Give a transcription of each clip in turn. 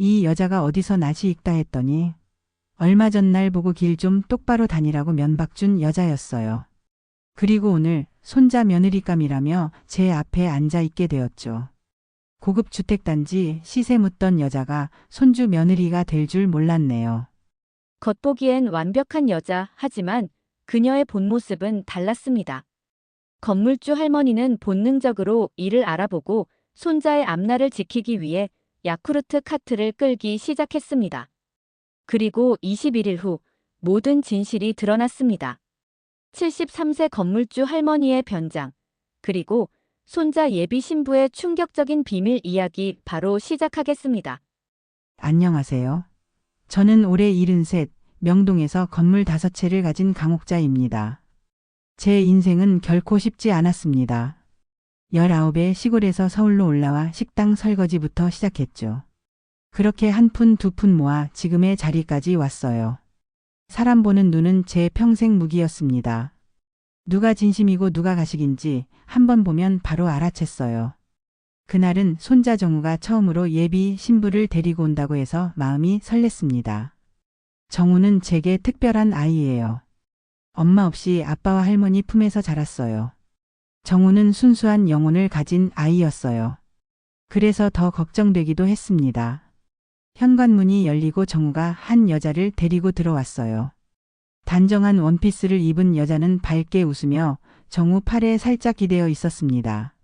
이 여자가 어디서 낯이 익다 했더니 얼마 전 날 보고 길 좀 똑바로 다니라고 면박 준 여자였어요. 그리고 오늘 손자 며느리감이라며 제 앞에 앉아 있게 되었죠. 고급 주택단지 시세 묻던 여자가 손주 며느리가 될 줄 몰랐네요. 겉보기엔 완벽한 여자, 하지만 그녀의 본 모습은 달랐습니다. 건물주 할머니는 본능적으로 이를 알아보고 손자의 앞날을 지키기 위해 야쿠르트 카트를 끌기 시작했습니다. 그리고 21일 후 모든 진실이 드러났습니다. 73세 건물주 할머니의 변장, 그리고 손자 예비 신부의 충격적인 비밀 이야기 바로 시작하겠습니다. 안녕하세요. 저는 올해 73, 명동에서 건물 5채를 가진 강옥자입니다. 제 인생은 결코 쉽지 않았습니다. 19에 시골에서 서울로 올라와 식당 설거지부터 시작했죠. 그렇게 한 푼 두 푼 모아 지금의 자리까지 왔어요. 사람 보는 눈은 제 평생 무기였습니다. 누가 진심이고 누가 가식인지 한 번 보면 바로 알아챘어요. 그날은 손자 정우가 처음으로 예비 신부를 데리고 온다고 해서 마음이 설렜습니다. 정우는 제게 특별한 아이예요. 엄마 없이 아빠와 할머니 품에서 자랐어요. 정우는 순수한 영혼을 가진 아이였어요. 그래서 더 걱정되기도 했습니다. 현관문이 열리고 정우가 한 여자를 데리고 들어왔어요. 단정한 원피스를 입은 여자는 밝게 웃으며 정우 팔에 살짝 기대어 있었습니다.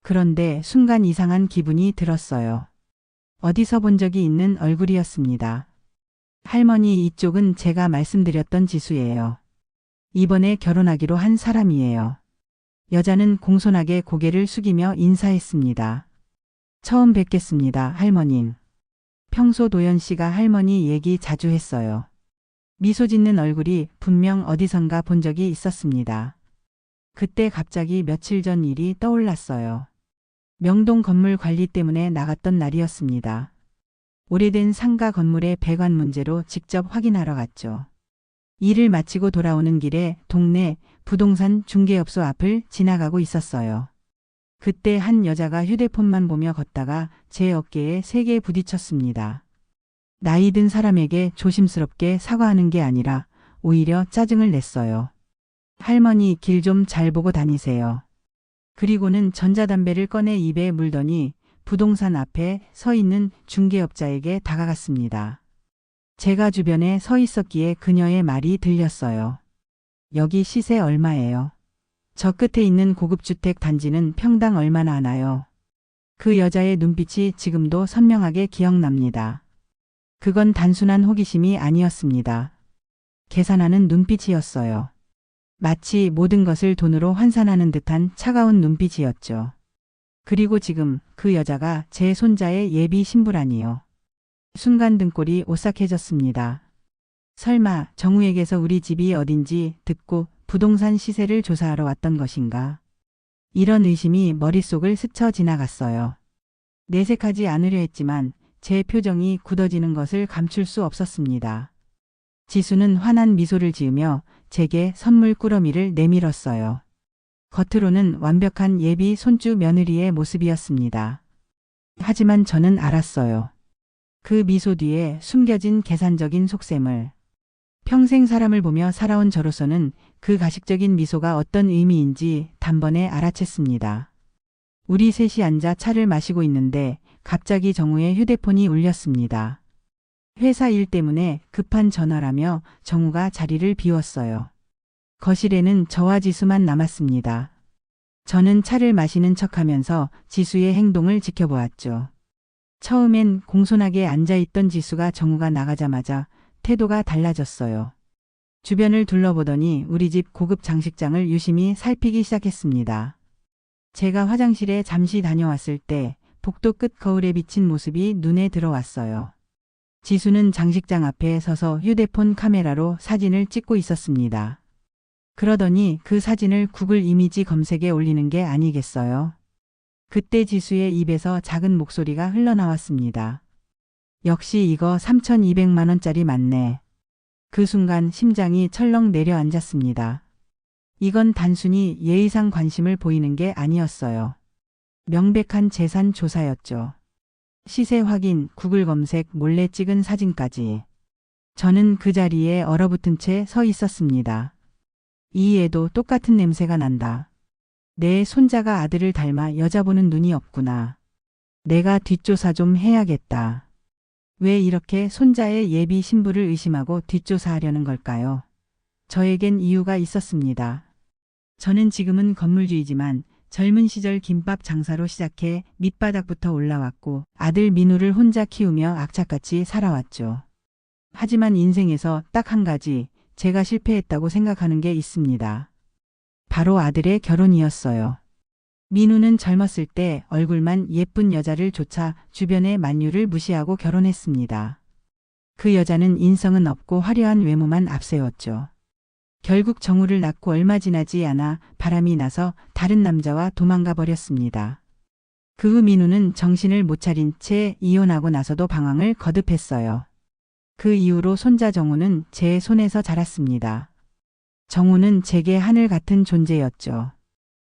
그런데 순간 이상한 기분이 들었어요. 어디서 본 적이 있는 얼굴이었습니다. 할머니, 이쪽은 제가 말씀드렸던 지수예요. 이번에 결혼하기로 한 사람이에요. 여자는 공손하게 고개를 숙이며 인사했습니다. 처음 뵙겠습니다, 할머님. 평소 도연 씨가 할머니 얘기 자주 했어요. 미소 짓는 얼굴이 분명 어디선가 본 적이 있었습니다. 그때 갑자기 며칠 전 일이 떠올랐어요. 명동 건물 관리 때문에 나갔던 날이었습니다. 오래된 상가 건물의 배관 문제로 직접 확인하러 갔죠. 일을 마치고 돌아오는 길에 동네 부동산 중개업소 앞을 지나가고 있었어요. 그때 한 여자가 휴대폰만 보며 걷다가 제 어깨에 세게 부딪혔습니다. 나이 든 사람에게 조심스럽게 사과하는 게 아니라 오히려 짜증을 냈어요. 할머니, 길 좀 잘 보고 다니세요. 그리고는 전자담배를 꺼내 입에 물더니 부동산 앞에 서 있는 중개업자에게 다가갔습니다. 제가 주변에 서 있었기에 그녀의 말이 들렸어요. 여기 시세 얼마예요? 저 끝에 있는 고급주택 단지는 평당 얼마나 하나요? 그 여자의 눈빛이 지금도 선명하게 기억납니다. 그건 단순한 호기심이 아니었습니다. 계산하는 눈빛이었어요. 마치 모든 것을 돈으로 환산하는 듯한 차가운 눈빛이었죠. 그리고 지금 그 여자가 제 손자의 예비 신부라니요. 순간 등골이 오싹해졌습니다. 설마 정우에게서 우리 집이 어딘지 듣고 부동산 시세를 조사하러 왔던 것인가? 이런 의심이 머릿속을 스쳐 지나갔어요. 내색하지 않으려 했지만 제 표정이 굳어지는 것을 감출 수 없었습니다. 지수는 환한 미소를 지으며 제게 선물 꾸러미를 내밀었어요. 겉으로는 완벽한 예비 손주 며느리의 모습이었습니다. 하지만 저는 알았어요. 그 미소 뒤에 숨겨진 계산적인 속셈을. 평생 사람을 보며 살아온 저로서는 그 가식적인 미소가 어떤 의미인지 단번에 알아챘습니다. 우리 셋이 앉아 차를 마시고 있는데 갑자기 정우의 휴대폰이 울렸습니다. 회사 일 때문에 급한 전화라며 정우가 자리를 비웠어요. 거실에는 저와 지수만 남았습니다. 저는 차를 마시는 척하면서 지수의 행동을 지켜보았죠. 처음엔 공손하게 앉아있던 지수가 정우가 나가자마자 태도가 달라졌어요. 주변을 둘러보더니 우리 집 고급 장식장을 유심히 살피기 시작했습니다. 제가 화장실에 잠시 다녀왔을 때 복도 끝 거울에 비친 모습이 눈에 들어왔어요. 지수는 장식장 앞에 서서 휴대폰 카메라로 사진을 찍고 있었습니다. 그러더니 그 사진을 구글 이미지 검색에 올리는 게 아니겠어요? 그때 지수의 입에서 작은 목소리가 흘러나왔습니다. 역시 이거 3,200만 원짜리 맞네. 그 순간 심장이 철렁 내려앉았습니다. 이건 단순히 예의상 관심을 보이는 게 아니었어요. 명백한 재산 조사였죠. 시세 확인, 구글 검색, 몰래 찍은 사진까지. 저는 그 자리에 얼어붙은 채 서 있었습니다. 이 애도 똑같은 냄새가 난다. 내 손자가 아들을 닮아 여자 보는 눈이 없구나. 내가 뒷조사 좀 해야겠다. 왜 이렇게 손자의 예비 신부를 의심하고 뒷조사하려는 걸까요? 저에겐 이유가 있었습니다. 저는 지금은 건물주이지만 젊은 시절 김밥 장사로 시작해 밑바닥부터 올라왔고 아들 민우를 혼자 키우며 악착같이 살아왔죠. 하지만 인생에서 딱 한 가지 제가 실패했다고 생각하는 게 있습니다. 바로 아들의 결혼이었어요. 민우는 젊었을 때 얼굴만 예쁜 여자를 쫓아 주변의 만류를 무시하고 결혼했습니다. 그 여자는 인성은 없고 화려한 외모만 앞세웠죠. 결국 정우를 낳고 얼마 지나지 않아 바람이 나서 다른 남자와 도망가 버렸습니다. 그 후 민우는 정신을 못 차린 채 이혼하고 나서도 방황을 거듭했어요. 그 이후로 손자 정우는 제 손에서 자랐습니다. 정우는 제게 하늘 같은 존재였죠.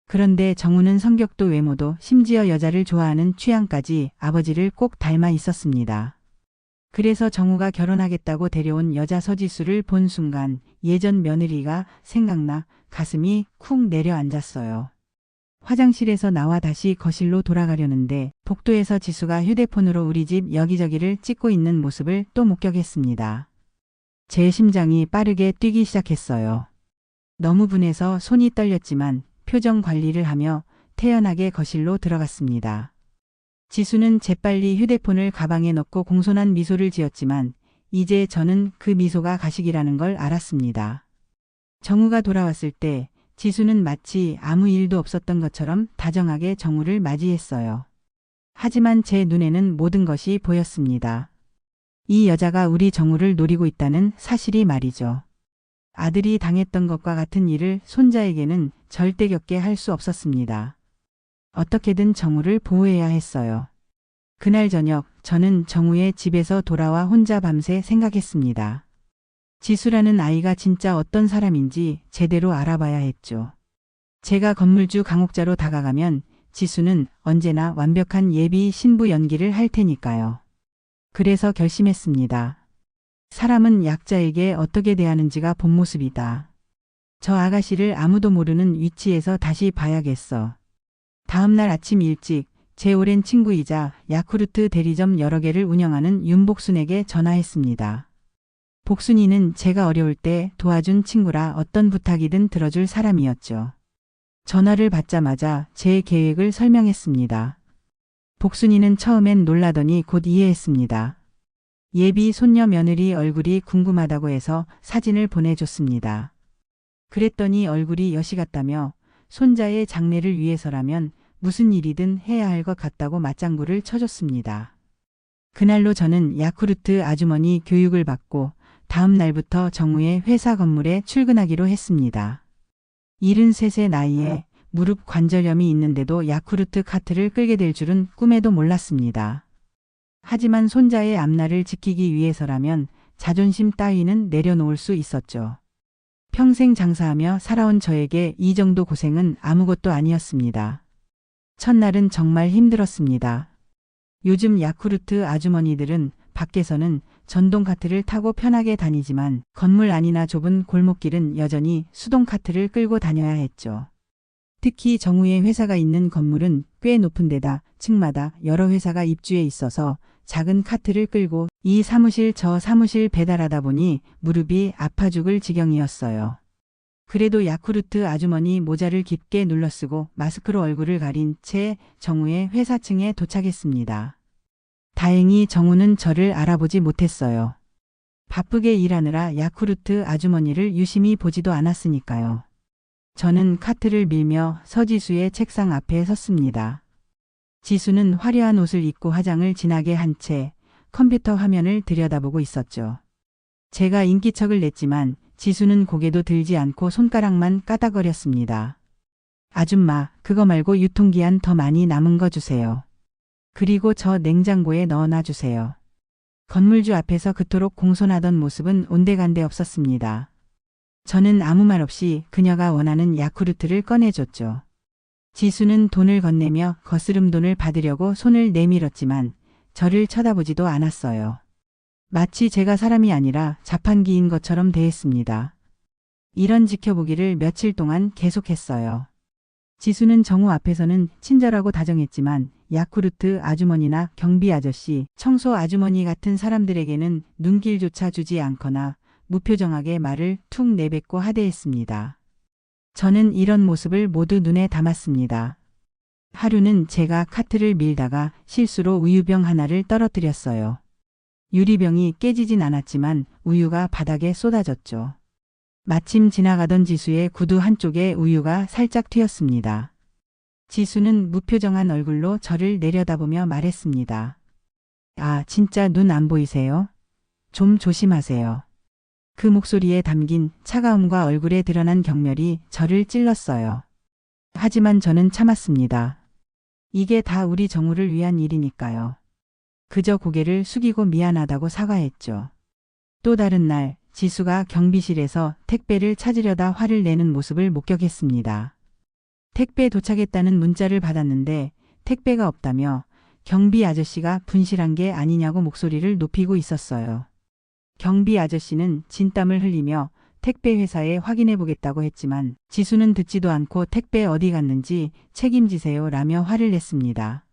그런데 정우는 성격도 외모도 심지어 여자를 좋아하는 취향까지 아버지를 꼭 닮아 있었습니다. 그래서 정우가 결혼하겠다고 데려온 여자 서지수를 본 순간 예전 며느리가 생각나 가슴이 쿵 내려앉았어요. 화장실에서 나와 다시 거실로 돌아가려는데 복도에서 지수가 휴대폰으로 우리 집 여기저기를 찍고 있는 모습을 또 목격했습니다. 제 심장이 빠르게 뛰기 시작했어요. 너무 분해서 손이 떨렸지만 표정 관리를 하며 태연하게 거실로 들어갔습니다. 지수는 재빨리 휴대폰을 가방에 넣고 공손한 미소를 지었지만 이제 저는 그 미소가 가식이라는 걸 알았습니다. 정우가 돌아왔을 때 지수는 마치 아무 일도 없었던 것처럼 다정하게 정우를 맞이했어요. 하지만 제 눈에는 모든 것이 보였습니다. 이 여자가 우리 정우를 노리고 있다는 사실이 말이죠. 아들이 당했던 것과 같은 일을 손자에게는 절대 겪게 할 수 없었습니다. 어떻게든 정우를 보호해야 했어요. 그날 저녁 저는 정우의 집에서 돌아와 혼자 밤새 생각했습니다. 지수라는 아이가 진짜 어떤 사람인지 제대로 알아봐야 했죠. 제가 건물주 강옥자로 다가가면 지수는 언제나 완벽한 예비 신부 연기를 할 테니까요. 그래서 결심했습니다. 사람은 약자에게 어떻게 대하는지가 본 모습이다. 저 아가씨를 아무도 모르는 위치에서 다시 봐야겠어. 다음 날 아침 일찍 제 오랜 친구이자 야쿠르트 대리점 여러 개를 운영하는 윤복순에게 전화했습니다. 복순이는 제가 어려울 때 도와준 친구라 어떤 부탁이든 들어줄 사람이었죠. 전화를 받자마자 제 계획을 설명했습니다. 복순이는 처음엔 놀라더니 곧 이해했습니다. 예비 손녀 며느리 얼굴이 궁금하다고 해서 사진을 보내줬습니다. 그랬더니 얼굴이 여시 같다며 손자의 장례를 위해서라면 무슨 일이든 해야 할 것 같다고 맞장구를 쳐줬습니다. 그날로 저는 야쿠르트 아주머니 교육을 받고 다음 날부터 정우의 회사 건물에 출근하기로 했습니다. 73세 나이에 무릎 관절염이 있는데도 야쿠르트 카트를 끌게 될 줄은 꿈에도 몰랐습니다. 하지만 손자의 앞날을 지키기 위해서라면 자존심 따위는 내려놓을 수 있었죠. 평생 장사하며 살아온 저에게 이 정도 고생은 아무것도 아니었습니다. 첫날은 정말 힘들었습니다. 요즘 야쿠르트 아주머니들은 밖에서는 전동 카트를 타고 편하게 다니지만 건물 안이나 좁은 골목길은 여전히 수동 카트를 끌고 다녀야 했죠. 특히 정우의 회사가 있는 건물은 꽤 높은 데다 층마다 여러 회사가 입주해 있어서 작은 카트를 끌고 이 사무실 저 사무실 배달하다 보니 무릎이 아파 죽을 지경이었어요. 그래도 야쿠르트 아주머니 모자를 깊게 눌러쓰고 마스크로 얼굴을 가린 채 정우의 회사층에 도착했습니다. 다행히 정우는 저를 알아보지 못했어요. 바쁘게 일하느라 야쿠르트 아주머니를 유심히 보지도 않았으니까요. 저는 카트를 밀며 서지수의 책상 앞에 섰습니다. 지수는 화려한 옷을 입고 화장을 진하게 한 채 컴퓨터 화면을 들여다보고 있었죠. 제가 인기척을 냈지만 지수는 고개도 들지 않고 손가락만 까닥거렸습니다. 아줌마, 그거 말고 유통기한 더 많이 남은 거 주세요. 그리고 저 냉장고에 넣어놔 주세요. 건물주 앞에서 그토록 공손하던 모습은 온데간데 없었습니다. 저는 아무 말 없이 그녀가 원하는 야쿠르트를 꺼내줬죠. 지수는 돈을 건네며 거스름 돈을 받으려고 손을 내밀었지만 저를 쳐다보지도 않았어요. 마치 제가 사람이 아니라 자판기인 것처럼 대했습니다. 이런 지켜보기를 며칠 동안 계속했어요. 지수는 정우 앞에서는 친절하고 다정했지만 야쿠르트 아주머니나 경비 아저씨, 청소 아주머니 같은 사람들에게는 눈길조차 주지 않거나 무표정하게 말을 툭 내뱉고 하대했습니다. 저는 이런 모습을 모두 눈에 담았습니다. 하루는 제가 카트를 밀다가 실수로 우유병 하나를 떨어뜨렸어요. 유리병이 깨지진 않았지만 우유가 바닥에 쏟아졌죠. 마침 지나가던 지수의 구두 한쪽에 우유가 살짝 튀었습니다. 지수는 무표정한 얼굴로 저를 내려다보며 말했습니다. 아, 진짜 눈 안 보이세요? 좀 조심하세요. 그 목소리에 담긴 차가움과 얼굴에 드러난 경멸이 저를 찔렀어요. 하지만 저는 참았습니다. 이게 다 우리 정우를 위한 일이니까요. 그저 고개를 숙이고 미안하다고 사과했죠. 또 다른 날 지수가 경비실에서 택배를 찾으려다 화를 내는 모습을 목격했습니다. 택배 도착했다는 문자를 받았는데 택배가 없다며 경비 아저씨가 분실한 게 아니냐고 목소리를 높이고 있었어요. 경비 아저씨는 진땀을 흘리며 택배 회사에 확인해 보겠다고 했지만 지수는 듣지도 않고 택배 어디 갔는지 책임지세요 라며 화를 냈습니다.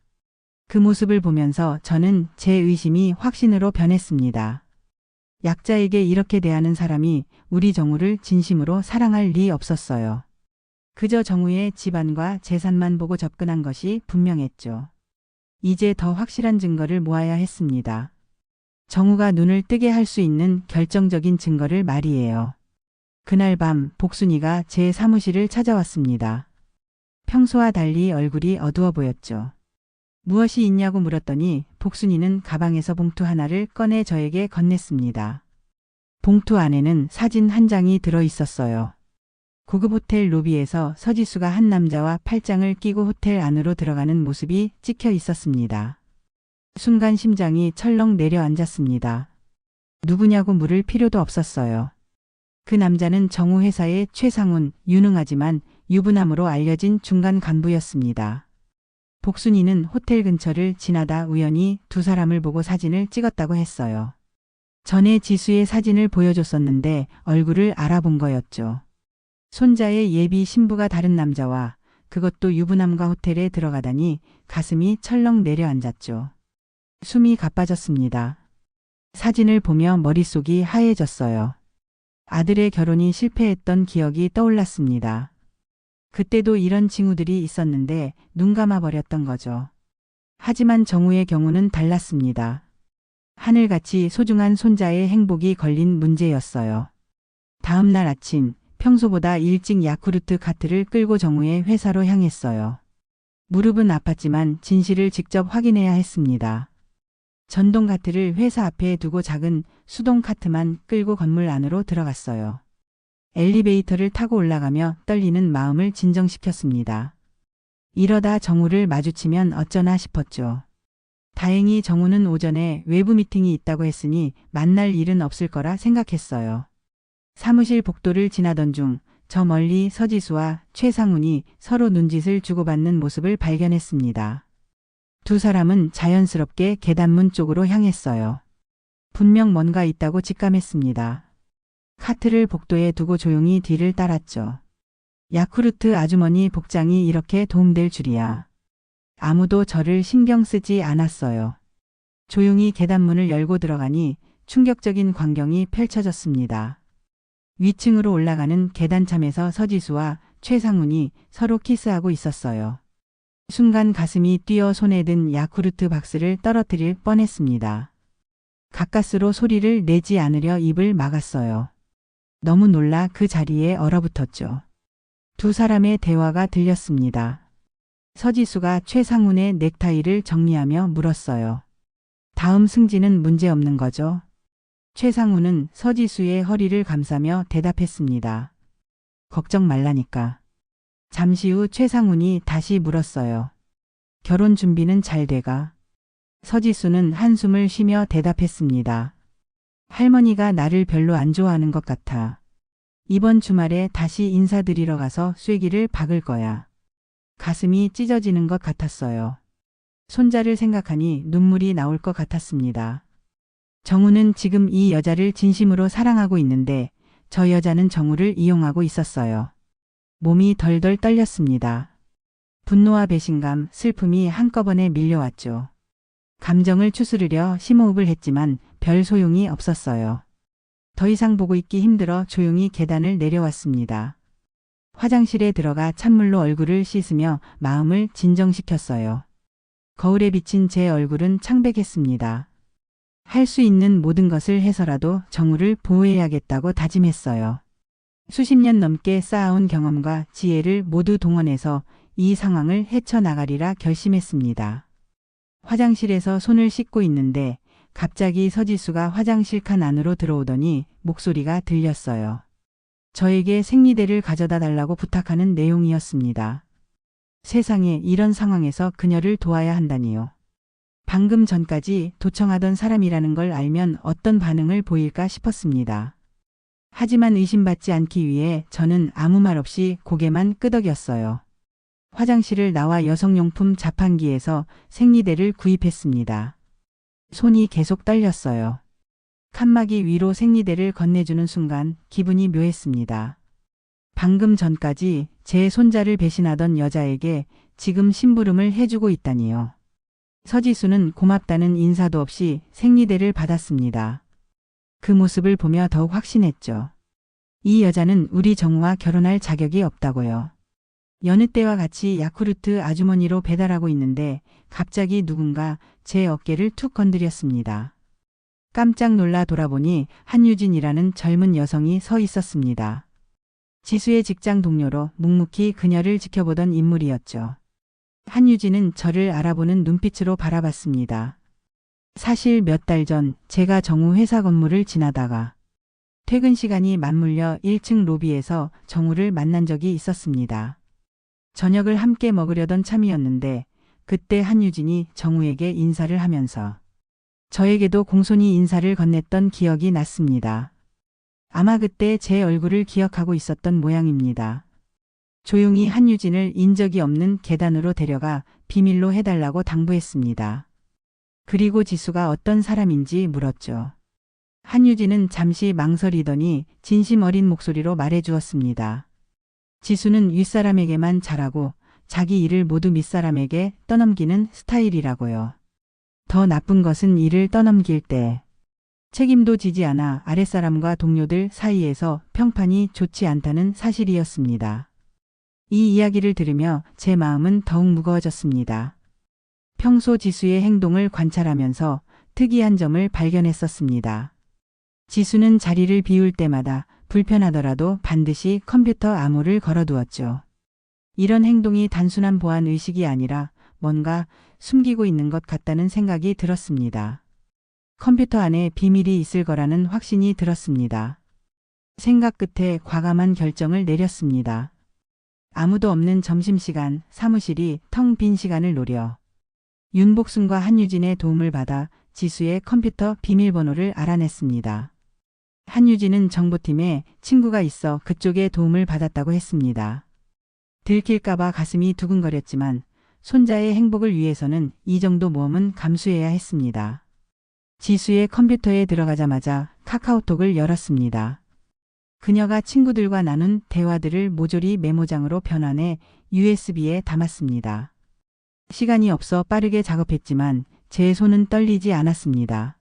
그 모습을 보면서 저는 제 의심이 확신으로 변했습니다. 약자에게 이렇게 대하는 사람이 우리 정우를 진심으로 사랑할 리 없었어요. 그저 정우의 집안과 재산만 보고 접근한 것이 분명했죠. 이제 더 확실한 증거를 모아야 했습니다. 정우가 눈을 뜨게 할 수 있는 결정적인 증거를 말이에요. 그날 밤 복순이가 제 사무실을 찾아왔습니다. 평소와 달리 얼굴이 어두워 보였죠. 무엇이 있냐고 물었더니 복순이는 가방에서 봉투 하나를 꺼내 저에게 건넸습니다. 봉투 안에는 사진 한 장이 들어 있었어요. 고급 호텔 로비에서 서지수가 한 남자와 팔짱을 끼고 호텔 안으로 들어가는 모습이 찍혀 있었습니다. 순간 심장이 철렁 내려앉았습니다. 누구냐고 물을 필요도 없었어요. 그 남자는 정우 회사의 최상훈, 유능하지만 유부남으로 알려진 중간 간부였습니다. 복순이는 호텔 근처를 지나다 우연히 두 사람을 보고 사진을 찍었다고 했어요. 전에 지수의 사진을 보여줬었는데 얼굴을 알아본 거였죠. 손자의 예비 신부가 다른 남자와 그것도 유부남과 호텔에 들어가다니 가슴이 철렁 내려앉았죠. 숨이 가빠졌습니다. 사진을 보며 머릿속이 하얘졌어요. 아들의 결혼이 실패했던 기억이 떠올랐습니다. 그때도 이런 징후들이 있었는데 눈 감아 버렸던 거죠. 하지만 정우의 경우는 달랐습니다. 하늘같이 소중한 손자의 행복이 걸린 문제였어요. 다음 날 아침 평소보다 일찍 야쿠르트 카트를 끌고 정우의 회사로 향했어요. 무릎은 아팠지만 진실을 직접 확인해야 했습니다. 전동 카트를 회사 앞에 두고 작은 수동 카트만 끌고 건물 안으로 들어갔어요. 엘리베이터를 타고 올라가며 떨리는 마음을 진정시켰습니다. 이러다 정우를 마주치면 어쩌나 싶었죠. 다행히 정우는 오전에 외부 미팅이 있다고 했으니 만날 일은 없을 거라 생각했어요. 사무실 복도를 지나던 중 저 멀리 서지수와 최상훈이 서로 눈짓을 주고받는 모습을 발견했습니다. 두 사람은 자연스럽게 계단문 쪽으로 향했어요. 분명 뭔가 있다고 직감했습니다. 카트를 복도에 두고 조용히 뒤를 따랐죠. 야쿠르트 아주머니 복장이 이렇게 도움될 줄이야. 아무도 저를 신경 쓰지 않았어요. 조용히 계단문을 열고 들어가니 충격적인 광경이 펼쳐졌습니다. 위층으로 올라가는 계단참에서 서지수와 최상훈이 서로 키스하고 있었어요. 순간 가슴이 뛰어 손에 든 야쿠르트 박스를 떨어뜨릴 뻔했습니다. 가까스로 소리를 내지 않으려 입을 막았어요. 너무 놀라 그 자리에 얼어붙었죠. 두 사람의 대화가 들렸습니다. 서지수가 최상훈의 넥타이를 정리하며 물었어요. 다음 승진은 문제없는 거죠? 최상훈은 서지수의 허리를 감싸며 대답했습니다. 걱정 말라니까. 잠시 후 최상훈이 다시 물었어요. 결혼 준비는 잘 돼가? 서지수는 한숨을 쉬며 대답했습니다. 할머니가 나를 별로 안 좋아하는 것 같아. 이번 주말에 다시 인사드리러 가서 쐐기를 박을 거야. 가슴이 찢어지는 것 같았어요. 손자를 생각하니 눈물이 나올 것 같았습니다. 정우는 지금 이 여자를 진심으로 사랑하고 있는데 저 여자는 정우를 이용하고 있었어요. 몸이 덜덜 떨렸습니다. 분노와 배신감, 슬픔이 한꺼번에 밀려왔죠. 감정을 추스르려 심호흡을 했지만 별 소용이 없었어요. 더 이상 보고 있기 힘들어 조용히 계단을 내려왔습니다. 화장실에 들어가 찬물로 얼굴을 씻으며 마음을 진정시켰어요. 거울에 비친 제 얼굴은 창백했습니다. 할 수 있는 모든 것을 해서라도 정우를 보호해야겠다고 다짐했어요. 수십 년 넘게 쌓아온 경험과 지혜를 모두 동원해서 이 상황을 헤쳐나가리라 결심했습니다. 화장실에서 손을 씻고 있는데 갑자기 서지수가 화장실 칸 안으로 들어오더니 목소리가 들렸어요. 저에게 생리대를 가져다 달라고 부탁하는 내용이었습니다. 세상에, 이런 상황에서 그녀를 도와야 한다니요. 방금 전까지 도청하던 사람이라는 걸 알면 어떤 반응을 보일까 싶었습니다. 하지만 의심받지 않기 위해 저는 아무 말 없이 고개만 끄덕였어요. 화장실을 나와 여성용품 자판기에서 생리대를 구입했습니다. 손이 계속 떨렸어요. 칸막이 위로 생리대를 건네주는 순간 기분이 묘했습니다. 방금 전까지 제 손자를 배신하던 여자에게 지금 심부름을 해주고 있다니요. 서지수는 고맙다는 인사도 없이 생리대를 받았습니다. 그 모습을 보며 더욱 확신했죠. 이 여자는 우리 정우와 결혼할 자격이 없다고요. 여느 때와 같이 야쿠르트 아주머니로 배달하고 있는데 갑자기 누군가 제 어깨를 툭 건드렸습니다. 깜짝 놀라 돌아보니 한유진이라는 젊은 여성이 서 있었습니다. 지수의 직장 동료로 묵묵히 그녀를 지켜보던 인물이었죠. 한유진은 저를 알아보는 눈빛으로 바라봤습니다. 사실 몇 달 전 제가 정우 회사 건물을 지나다가 퇴근 시간이 맞물려 1층 로비에서 정우를 만난 적이 있었습니다. 저녁을 함께 먹으려던 참이었는데 그때 한유진이 정우에게 인사를 하면서 저에게도 공손히 인사를 건넸던 기억이 났습니다. 아마 그때 제 얼굴을 기억하고 있었던 모양입니다. 조용히 한유진을 인적이 없는 계단으로 데려가 비밀로 해달라고 당부했습니다. 그리고 지수가 어떤 사람인지 물었죠. 한유진은 잠시 망설이더니 진심 어린 목소리로 말해주었습니다. 지수는 윗사람에게만 잘하고 자기 일을 모두 밑사람에게 떠넘기는 스타일이라고요. 더 나쁜 것은 일을 떠넘길 때 책임도 지지 않아 아랫사람과 동료들 사이에서 평판이 좋지 않다는 사실이었습니다. 이 이야기를 들으며 제 마음은 더욱 무거워졌습니다. 평소 지수의 행동을 관찰하면서 특이한 점을 발견했었습니다. 지수는 자리를 비울 때마다 불편하더라도 반드시 컴퓨터 암호를 걸어두었죠. 이런 행동이 단순한 보안 의식이 아니라 뭔가 숨기고 있는 것 같다는 생각이 들었습니다. 컴퓨터 안에 비밀이 있을 거라는 확신이 들었습니다. 생각 끝에 과감한 결정을 내렸습니다. 아무도 없는 점심시간 사무실이 텅 빈 시간을 노려 윤복순과 한유진의 도움을 받아 지수의 컴퓨터 비밀번호를 알아냈습니다. 한유진은 정보팀에 친구가 있어 그쪽에 도움을 받았다고 했습니다. 들킬까봐 가슴이 두근거렸지만 손자의 행복을 위해서는 이 정도 모험은 감수해야 했습니다. 지수의 컴퓨터에 들어가자마자 카카오톡을 열었습니다. 그녀가 친구들과 나눈 대화들을 모조리 메모장으로 변환해 USB에 담았습니다. 시간이 없어 빠르게 작업했지만 제 손은 떨리지 않았습니다.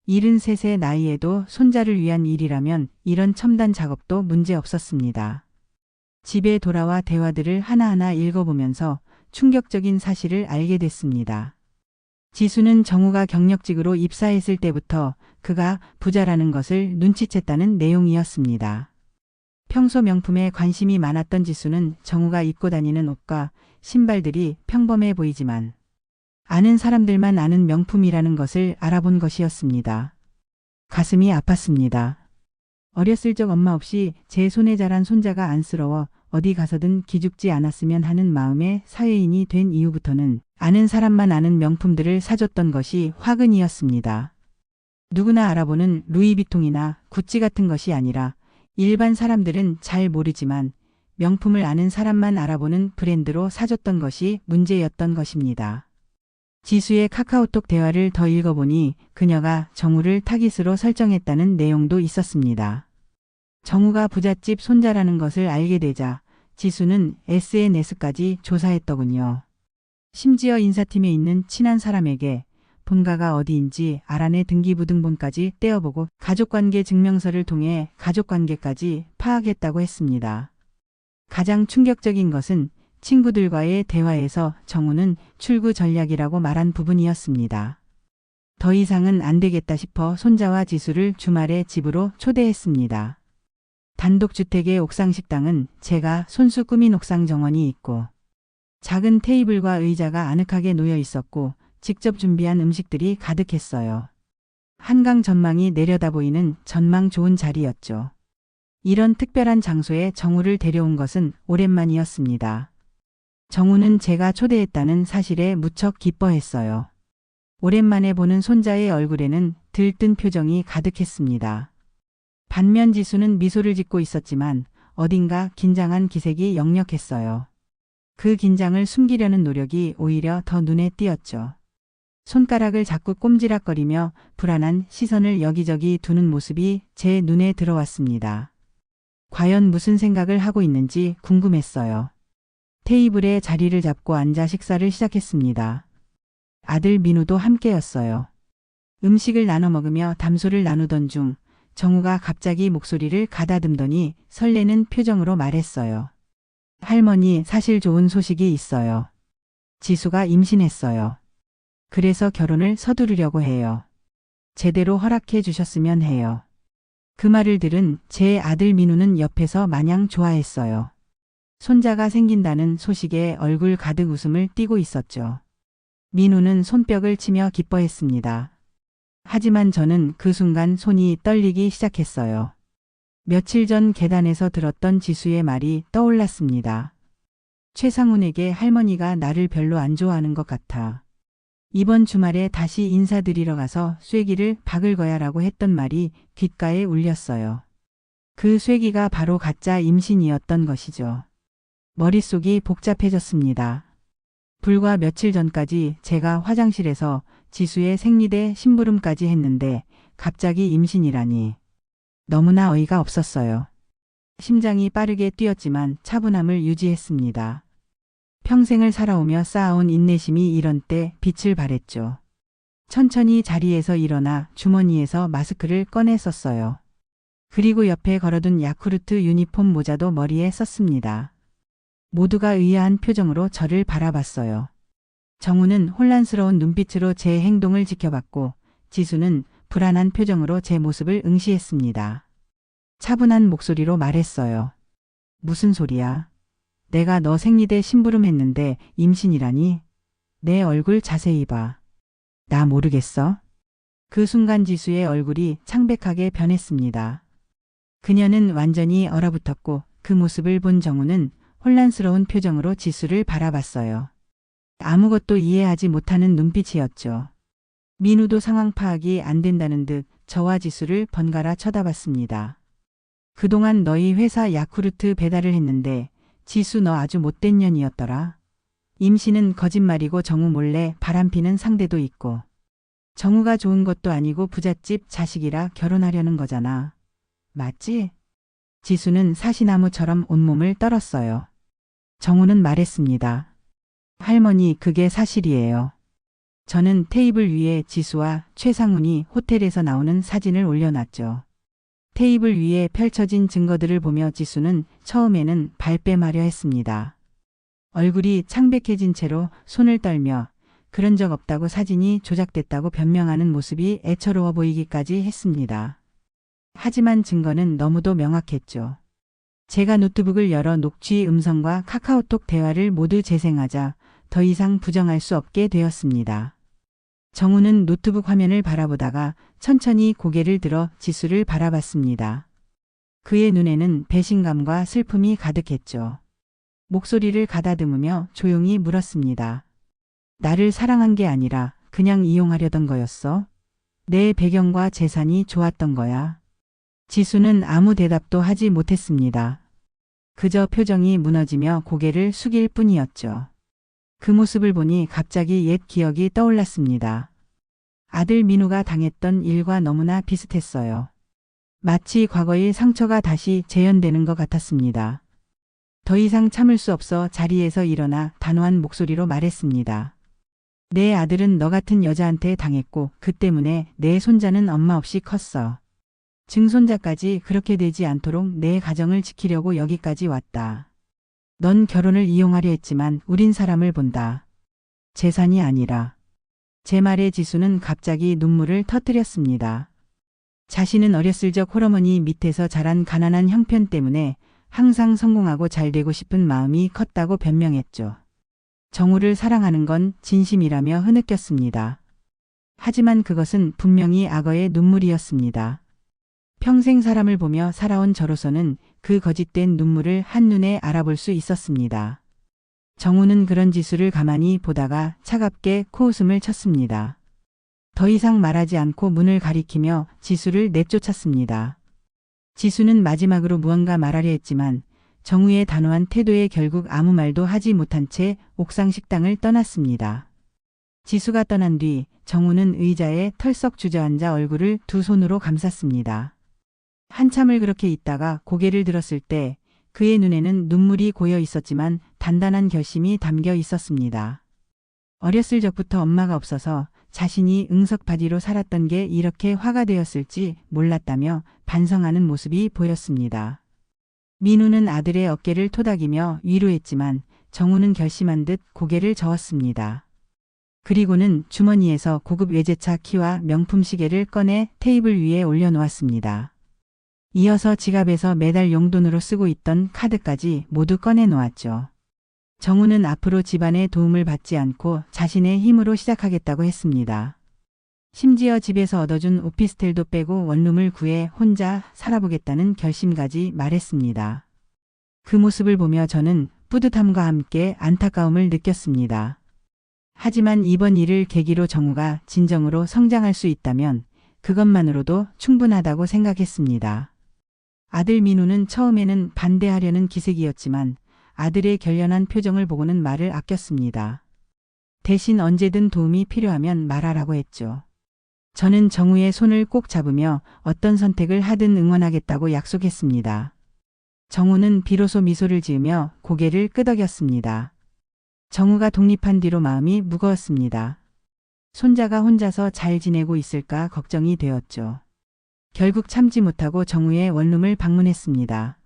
73세 나이에도 손자를 위한 일이라면 이런 첨단 작업도 문제 없었습니다. 집에 돌아와 대화들을 하나하나 읽어보면서 충격적인 사실을 알게 됐습니다. 지수는 정우가 경력직으로 입사했을 때부터 그가 부자라는 것을 눈치챘다는 내용이었습니다. 평소 명품에 관심이 많았던 지수는 정우가 입고 다니는 옷과 신발들이 평범해 보이지만 아는 사람들만 아는 명품이라는 것을 알아본 것이었습니다. 가슴이 아팠습니다. 어렸을 적 엄마 없이 제 손에 자란 손자가 안쓰러워 어디 가서든 기죽지 않았으면 하는 마음에 사회인이 된 이후부터는 아는 사람만 아는 명품들을 사줬던 것이 화근이었습니다. 누구나 알아보는 루이비통이나 구찌 같은 것이 아니라 일반 사람들은 잘 모르지만 명품을 아는 사람만 알아보는 브랜드로 사줬던 것이 문제였던 것입니다. 지수의 카카오톡 대화를 더 읽어보니 그녀가 정우를 타깃으로 설정했다는 내용도 있었습니다. 정우가 부잣집 손자라는 것을 알게 되자 지수는 SNS까지 조사했더군요. 심지어 인사팀에 있는 친한 사람에게 본가가 어디인지 알아내 등기부등본까지 떼어보고 가족관계 증명서를 통해 가족관계까지 파악했다고 했습니다. 가장 충격적인 것은 친구들과의 대화에서 정우는 출구 전략이라고 말한 부분이었습니다. 더 이상은 안 되겠다 싶어 손자와 지수를 주말에 집으로 초대했습니다. 단독주택의 옥상 식당은 제가 손수 꾸민 옥상 정원이 있고 작은 테이블과 의자가 아늑하게 놓여 있었고 직접 준비한 음식들이 가득했어요. 한강 전망이 내려다 보이는 전망 좋은 자리였죠. 이런 특별한 장소에 정우를 데려온 것은 오랜만이었습니다. 정우는 제가 초대했다는 사실에 무척 기뻐했어요. 오랜만에 보는 손자의 얼굴에는 들뜬 표정이 가득했습니다. 반면 지수는 미소를 짓고 있었지만 어딘가 긴장한 기색이 역력했어요. 그 긴장을 숨기려는 노력이 오히려 더 눈에 띄었죠. 손가락을 자꾸 꼼지락거리며 불안한 시선을 여기저기 두는 모습이 제 눈에 들어왔습니다. 과연 무슨 생각을 하고 있는지 궁금했어요. 테이블에 자리를 잡고 앉아 식사를 시작했습니다. 아들 민우도 함께였어요. 음식을 나눠 먹으며 담소를 나누던 중 정우가 갑자기 목소리를 가다듬더니 설레는 표정으로 말했어요. 할머니, 사실 좋은 소식이 있어요. 지수가 임신했어요. 그래서 결혼을 서두르려고 해요. 제대로 허락해 주셨으면 해요. 그 말을 들은 제 아들 민우는 옆에서 마냥 좋아했어요. 손자가 생긴다는 소식에 얼굴 가득 웃음을 띠고 있었죠. 민우는 손뼉을 치며 기뻐했습니다. 하지만 저는 그 순간 손이 떨리기 시작했어요. 며칠 전 계단에서 들었던 지수의 말이 떠올랐습니다. 최상훈에게 할머니가 나를 별로 안 좋아하는 것 같아. 이번 주말에 다시 인사드리러 가서 쐐기를 박을 거야라고 했던 말이 귓가에 울렸어요. 그 쐐기가 바로 가짜 임신이었던 것이죠. 머릿속이 복잡해졌습니다. 불과 며칠 전까지 제가 화장실에서 지수의 생리대 심부름까지 했는데 갑자기 임신이라니. 너무나 어이가 없었어요. 심장이 빠르게 뛰었지만 차분함을 유지했습니다. 평생을 살아오며 쌓아온 인내심이 이런 때 빛을 발했죠. 천천히 자리에서 일어나 주머니에서 마스크를 꺼내 썼어요. 그리고 옆에 걸어둔 야쿠르트 유니폼 모자도 머리에 썼습니다. 모두가 의아한 표정으로 저를 바라봤어요. 정우는 혼란스러운 눈빛으로 제 행동을 지켜봤고 지수는 불안한 표정으로 제 모습을 응시했습니다. 차분한 목소리로 말했어요. 무슨 소리야? 내가 너 생리대 심부름 했는데 임신이라니? 내 얼굴 자세히 봐. 나 모르겠어? 그 순간 지수의 얼굴이 창백하게 변했습니다. 그녀는 완전히 얼어붙었고 그 모습을 본 정우는 혼란스러운 표정으로 지수를 바라봤어요. 아무것도 이해하지 못하는 눈빛이었죠. 민우도 상황 파악이 안 된다는 듯 저와 지수를 번갈아 쳐다봤습니다. 그동안 너희 회사 야쿠르트 배달을 했는데 지수 너 아주 못된 년이었더라. 임신은 거짓말이고 정우 몰래 바람피는 상대도 있고. 정우가 좋은 것도 아니고 부잣집 자식이라 결혼하려는 거잖아. 맞지? 지수는 사시나무처럼 온몸을 떨었어요. 정우는 말했습니다. 할머니, 그게 사실이에요. 저는 테이블 위에 지수와 최상훈이 호텔에서 나오는 사진을 올려놨죠. 테이블 위에 펼쳐진 증거들을 보며 지수는 처음에는 발뺌하려 했습니다. 얼굴이 창백해진 채로 손을 떨며 그런 적 없다고 사진이 조작됐다고 변명하는 모습이 애처로워 보이기까지 했습니다. 하지만 증거는 너무도 명확했죠. 제가 노트북을 열어 녹취 음성과 카카오톡 대화를 모두 재생하자 더 이상 부정할 수 없게 되었습니다. 정우는 노트북 화면을 바라보다가 천천히 고개를 들어 지수를 바라봤습니다. 그의 눈에는 배신감과 슬픔이 가득했죠. 목소리를 가다듬으며 조용히 물었습니다. 나를 사랑한 게 아니라 그냥 이용하려던 거였어? 내 배경과 재산이 좋았던 거야? 지수는 아무 대답도 하지 못했습니다. 그저 표정이 무너지며 고개를 숙일 뿐이었죠. 그 모습을 보니 갑자기 옛 기억이 떠올랐습니다. 아들 민우가 당했던 일과 너무나 비슷했어요. 마치 과거의 상처가 다시 재현되는 것 같았습니다. 더 이상 참을 수 없어 자리에서 일어나 단호한 목소리로 말했습니다. 내 아들은 너 같은 여자한테 당했고 그 때문에 내 손자는 엄마 없이 컸어. 증손자까지 그렇게 되지 않도록 내 가정을 지키려고 여기까지 왔다. 넌 결혼을 이용하려 했지만 우린 사람을 본다. 재산이 아니라. 제 말에 지수는 갑자기 눈물을 터뜨렸습니다. 자신은 어렸을 적 홀어머니 밑에서 자란 가난한 형편 때문에 항상 성공하고 잘 되고 싶은 마음이 컸다고 변명했죠. 정우를 사랑하는 건 진심이라며 흐느꼈습니다. 하지만 그것은 분명히 악어의 눈물이었습니다. 평생 사람을 보며 살아온 저로서는 그 거짓된 눈물을 한눈에 알아볼 수 있었습니다. 정우는 그런 지수를 가만히 보다가 차갑게 코웃음을 쳤습니다. 더 이상 말하지 않고 문을 가리키며 지수를 내쫓았습니다. 지수는 마지막으로 무언가 말하려 했지만 정우의 단호한 태도에 결국 아무 말도 하지 못한 채 옥상 식당을 떠났습니다. 지수가 떠난 뒤 정우는 의자에 털썩 주저앉아 얼굴을 두 손으로 감쌌습니다. 한참을 그렇게 있다가 고개를 들었을 때 그의 눈에는 눈물이 고여 있었지만 단단한 결심이 담겨 있었습니다. 어렸을 적부터 엄마가 없어서 자신이 응석바디로 살았던 게 이렇게 화가 되었을지 몰랐다며 반성하는 모습이 보였습니다. 민우는 아들의 어깨를 토닥이며 위로했지만 정우는 결심한 듯 고개를 저었습니다. 그리고는 주머니에서 고급 외제차 키와 명품 시계를 꺼내 테이블 위에 올려놓았습니다. 이어서 지갑에서 매달 용돈으로 쓰고 있던 카드까지 모두 꺼내 놓았죠. 정우는 앞으로 집안의 도움을 받지 않고 자신의 힘으로 시작하겠다고 했습니다. 심지어 집에서 얻어준 오피스텔도 빼고 원룸을 구해 혼자 살아보겠다는 결심까지 말했습니다. 그 모습을 보며 저는 뿌듯함과 함께 안타까움을 느꼈습니다. 하지만 이번 일을 계기로 정우가 진정으로 성장할 수 있다면 그것만으로도 충분하다고 생각했습니다. 아들 민우는 처음에는 반대하려는 기색이었지만 아들의 결연한 표정을 보고는 말을 아꼈습니다. 대신 언제든 도움이 필요하면 말하라고 했죠. 저는 정우의 손을 꼭 잡으며 어떤 선택을 하든 응원하겠다고 약속했습니다. 정우는 비로소 미소를 지으며 고개를 끄덕였습니다. 정우가 독립한 뒤로 마음이 무거웠습니다. 손자가 혼자서 잘 지내고 있을까 걱정이 되었죠. 결국 참지 못하고 정우의 원룸을 방문했습니다.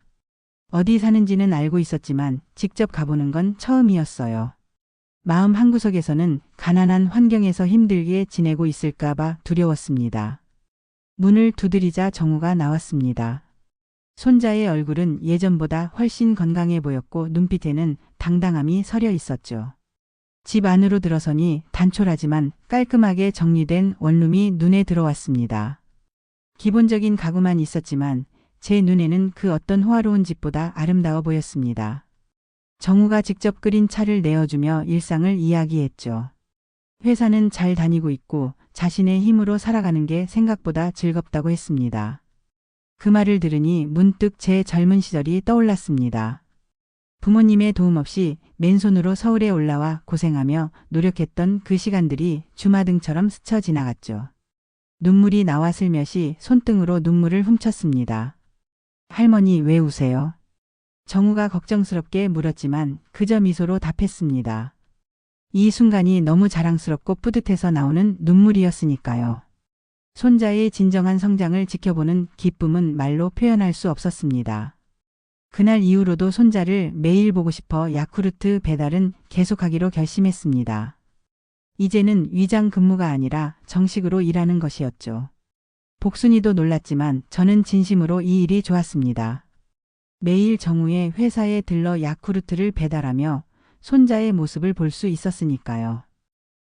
어디 사는지는 알고 있었지만 직접 가보는 건 처음이었어요. 마음 한구석에서는 가난한 환경에서 힘들게 지내고 있을까봐 두려웠습니다. 문을 두드리자 정우가 나왔습니다. 손자의 얼굴은 예전보다 훨씬 건강해 보였고 눈빛에는 당당함이 서려 있었죠. 집 안으로 들어서니 단촐하지만 깔끔하게 정리된 원룸이 눈에 들어왔습니다. 기본적인 가구만 있었지만 제 눈에는 그 어떤 호화로운 집보다 아름다워 보였습니다. 정우가 직접 끓인 차를 내어주며 일상을 이야기했죠. 회사는 잘 다니고 있고 자신의 힘으로 살아가는 게 생각보다 즐겁다고 했습니다. 그 말을 들으니 문득 제 젊은 시절이 떠올랐습니다. 부모님의 도움 없이 맨손으로 서울에 올라와 고생하며 노력했던 그 시간들이 주마등처럼 스쳐 지나갔죠. 눈물이 나와 슬며시 손등으로 눈물을 훔쳤습니다. 할머니 왜 우세요? 정우가 걱정스럽게 물었지만 그저 미소로 답했습니다. 이 순간이 너무 자랑스럽고 뿌듯해서 나오는 눈물이었으니까요. 손자의 진정한 성장을 지켜보는 기쁨은 말로 표현할 수 없었습니다. 그날 이후로도 손자를 매일 보고 싶어 야쿠르트 배달은 계속하기로 결심했습니다. 이제는 위장 근무가 아니라 정식으로 일하는 것이었죠. 복순이도 놀랐지만 저는 진심으로 이 일이 좋았습니다. 매일 정우의 회사에 들러 야쿠르트를 배달하며 손자의 모습을 볼 수 있었으니까요.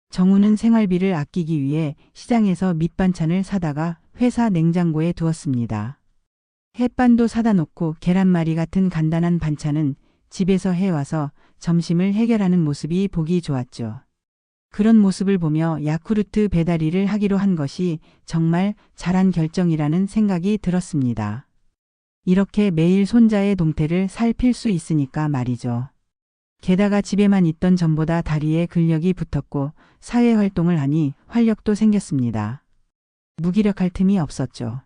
정우는 생활비를 아끼기 위해 시장에서 밑반찬을 사다가 회사 냉장고에 두었습니다. 햇반도 사다 놓고 계란말이 같은 간단한 반찬은 집에서 해와서 점심을 해결하는 모습이 보기 좋았죠. 그런 모습을 보며 야쿠르트 배달 일을 하기로 한 것이 정말 잘한 결정이라는 생각이 들었습니다. 이렇게 매일 손자의 동태를 살필 수 있으니까 말이죠. 게다가 집에만 있던 전보다 다리에 근력이 붙었고 사회 활동을 하니 활력도 생겼습니다. 무기력할 틈이 없었죠.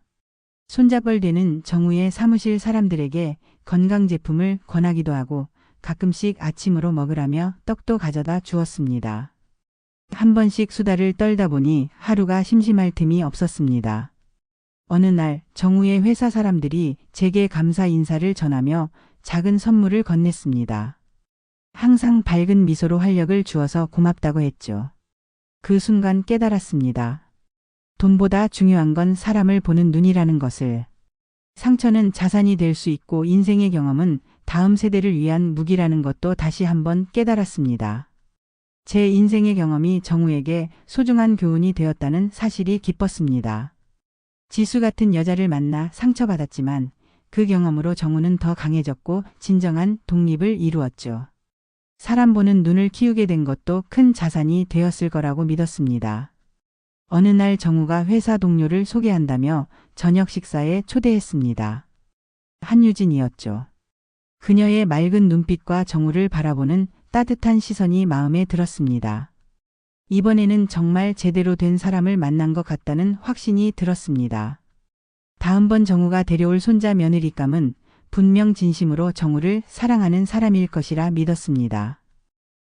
손자뻘되는 정우의 사무실 사람들에게 건강 제품을 권하기도 하고 가끔씩 아침으로 먹으라며 떡도 가져다 주었습니다. 한 번씩 수다를 떨다 보니 하루가 심심할 틈이 없었습니다. 어느 날 정우의 회사 사람들이 제게 감사 인사를 전하며 작은 선물을 건넸습니다. 항상 밝은 미소로 활력을 주어서 고맙다고 했죠. 그 순간 깨달았습니다. 돈보다 중요한 건 사람을 보는 눈이라는 것을. 상처는 자산이 될 수 있고 인생의 경험은 다음 세대를 위한 무기라는 것도 다시 한번 깨달았습니다. 제 인생의 경험이 정우에게 소중한 교훈이 되었다는 사실이 기뻤습니다. 지수 같은 여자를 만나 상처받았지만 그 경험으로 정우는 더 강해졌고 진정한 독립을 이루었죠. 사람 보는 눈을 키우게 된 것도 큰 자산이 되었을 거라고 믿었습니다. 어느 날 정우가 회사 동료를 소개한다며 저녁 식사에 초대했습니다. 한유진이었죠. 그녀의 맑은 눈빛과 정우를 바라보는 따뜻한 시선이 마음에 들었습니다. 이번에는 정말 제대로 된 사람을 만난 것 같다는 확신이 들었습니다. 다음번 정우가 데려올 손자 며느리감은 분명 진심으로 정우를 사랑하는 사람일 것이라 믿었습니다.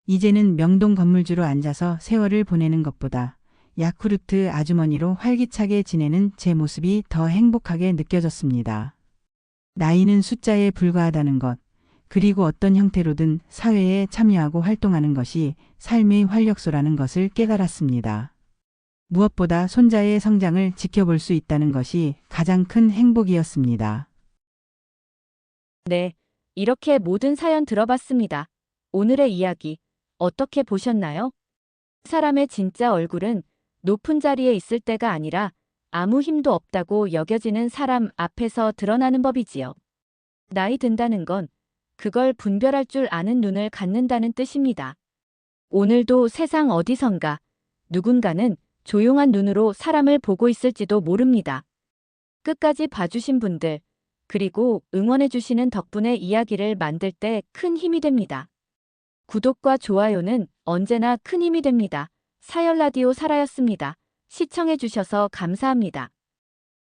이제는 명동 건물주로 앉아서 세월을 보내는 것보다 야쿠르트 아주머니로 활기차게 지내는 제 모습이 더 행복하게 느껴졌습니다. 나이는 숫자에 불과하다는 것, 그리고 어떤 형태로든 사회에 참여하고 활동하는 것이 삶의 활력소라는 것을 깨달았습니다. 무엇보다 손자의 성장을 지켜볼 수 있다는 것이 가장 큰 행복이었습니다. 네, 이렇게 모든 사연 들어봤습니다. 오늘의 이야기 어떻게 보셨나요? 사람의 진짜 얼굴은 높은 자리에 있을 때가 아니라 아무 힘도 없다고 여겨지는 사람 앞에서 드러나는 법이지요. 나이 든다는 건 그걸 분별할 줄 아는 눈을 갖는다는 뜻입니다. 오늘도 세상 어디선가 누군가는 조용한 눈으로 사람을 보고 있을지도 모릅니다. 끝까지 봐주신 분들, 그리고 응원해주시는 덕분에 이야기를 만들 때 큰 힘이 됩니다. 구독과 좋아요는 언제나 큰 힘이 됩니다. 사연 라디오 사라였습니다. 시청해주셔서 감사합니다.